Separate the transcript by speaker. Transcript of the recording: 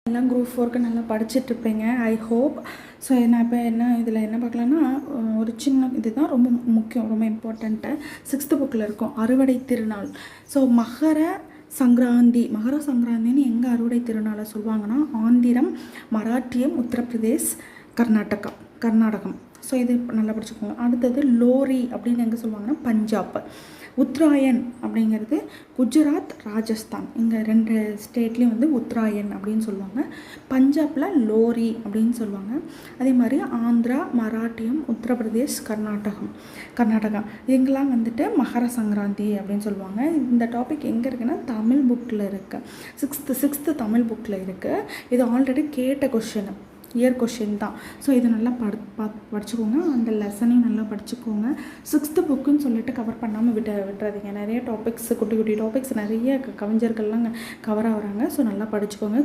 Speaker 1: எல்லாம் குரூப் 4க்கு நல்லா படிச்சுட்ருப்பீங்க I hope. So நான் இப்போ இதில் என்ன பார்க்கலான்னா, ஒரு சின்ன இதுதான் ரொம்ப முக்கியம், ரொம்ப இம்பார்ட்டண்ட்டு. 6th புக்கில் இருக்கும் அறுவடை திருநாள். ஸோ மகர சங்கராந்தின்னு எங்கே அறுவடை திருநாளை சொல்லுவாங்கன்னா, ஆந்திரம், மராட்டியம், உத்தரப்பிரதேஷ், கர்நாடகம். ஸோ இது நல்லா படிச்சுக்கோங்க. அடுத்தது லோரி அப்படின்னு எங்கே சொல்லுவாங்கன்னா பஞ்சாப். உத்தராயன் அப்படிங்கிறது குஜராத், ராஜஸ்தான், இங்கே 2 ஸ்டேட்லேயும் வந்து உத்தராயன் அப்படின்னு சொல்லுவாங்க. பஞ்சாபில் லோரி அப்படின்னு சொல்லுவாங்க. அதே மாதிரி ஆந்திரா, மராட்டியம், உத்தரப்பிரதேஷ், கர்நாடகா இங்கெல்லாம் வந்துட்டு மகர சங்கராந்தி அப்படின்னு சொல்லுவாங்க. இந்த டாபிக் எங்கே இருக்குன்னா தமிழ் புக்கில் இருக்குது. 6th தமிழ் புக்கில் இருக்குது. இது ஆல்ரெடி கேட்ட கொஷின், இயர் கொஷின் தான். ஸோ இதை நல்லா படிச்சுக்கோங்க. அந்த லெசனையும் நல்லா படிச்சுக்கோங்க. 6th புக்குன்னு சொல்லிட்டு கவர் பண்ணாமல் விட்டுறாதீங்க. நிறைய டாபிக்ஸ், குட்டி டாபிக்ஸ் நிறைய கவிஞர்கள்லாம் கவர் ஆகுறாங்க. ஸோ நல்லா படிச்சுக்கோங்க.